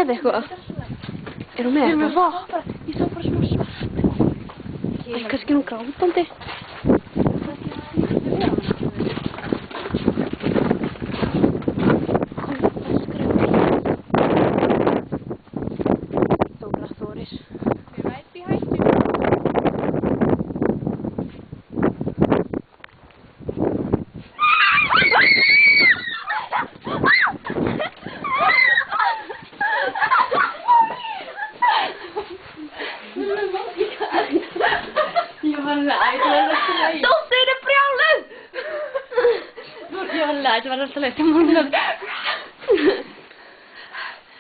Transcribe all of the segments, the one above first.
með eitthvað? Er hún með eitthvað? Ég sá bara svona svart. Kannski er hún grátandi. Dóra Þóris. Dóttir er brjáluð! Ég var leið, ég var alltaf leið til morgunar.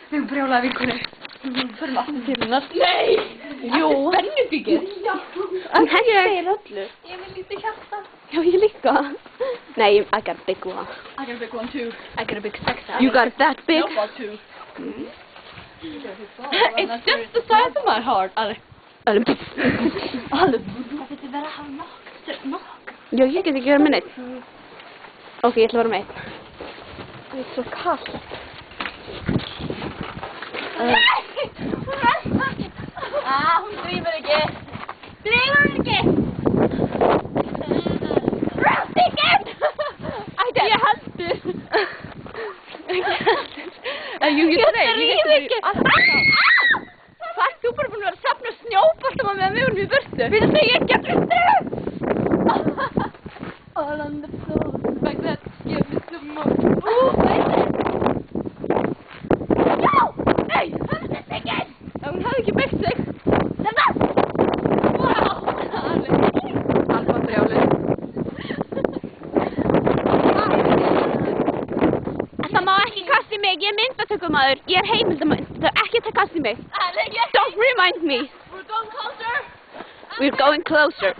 Við erum brjálaði vinkonu. Förum aftur til hennar. Nei! Jú! Spennubyggið! Já! Hann segir öllu. Ég vil lítið hjarta. Já, ég líka. Nei, I got a big one. I got a big one too. I got a big sex. You got that big? No, but two. It's just the size of my heart, Alex. Alex. Það getur verið að hafa nokk. Já, ég get ekki verið með neitt. Ok, ég ætla að vera með einn. Það er svo kallt. Hún drífur ekki. Drífur ekki! Röftingin! Ég heldur. You get ekki. Hvað ert þú bara búin að vera að safna snjóboltum á meðan við vorum í burtu? Við það segja ekki að burtu! All on the floor, like that, give me some more. Já! Nei! Hörðu þig ekki! Hún hafði ekki byggt sig. Þetta! Wow! Alfa brjálið. Það má ekki kasta í mig, ég er myndatökumaður. Ég er heimildamaður, ekki að kasta í mig. Don't remind me. We're going closer. We're going closer.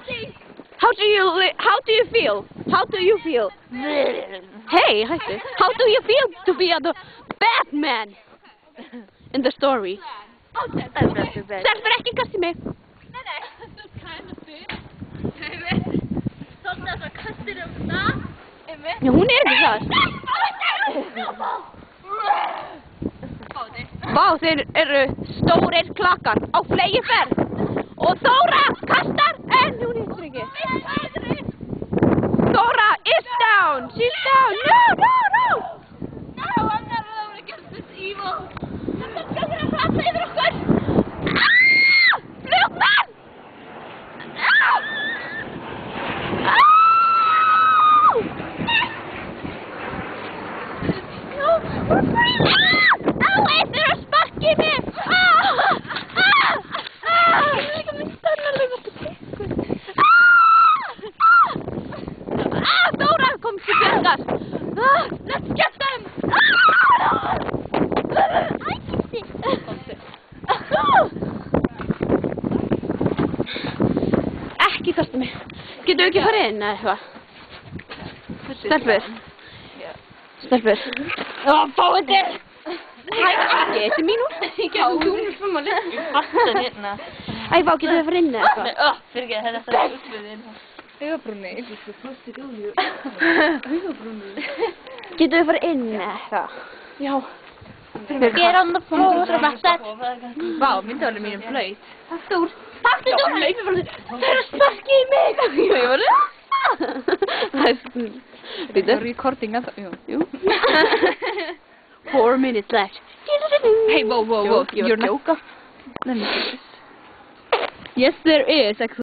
How do you feel? How do you feel? Hey, hættu. How do you feel to be the Batman in the story? Stelpur ekki kasta í mig. Nei. Þetta er kind of fun. Svolítið að kastir það. Já, hún er ekki það. Vá, þeir eru stórir klakkar á fleygiferð. Og Þóra kastar, en hún hittir ekki. Þóra is down. She's down. No. No, I'm not alone against this evil. Þetta skjóður að falla yfir okkur. Flugmann! Þeir eru að sparka í mig! Ég er líka með stannarlega til byggur. Þóra kom til björgast. Let's get them! Ekki kasta mig. Getum við ekki farið inn eða eitthvað? Stelpur. Fáið þér! Ekki, þetta er mín úr. Ég gef þú frum að liggja. Fastar hérna. Æ, vá, getum við farið inn eða eitthvað? Fyrir ekki, þetta er það útfyrir. Augabrúni. Augabrúni. Getum við farið inn eða eitthvað? Já. Get on the floor, bastard. Vá, myndaðurinn mín blöyt. Takk þú. Þeir eru að sparka í mig. Ég var Þetta er recording að það. Jú. 4 minutes left. Hey, whoa. You're not. Yes, there is.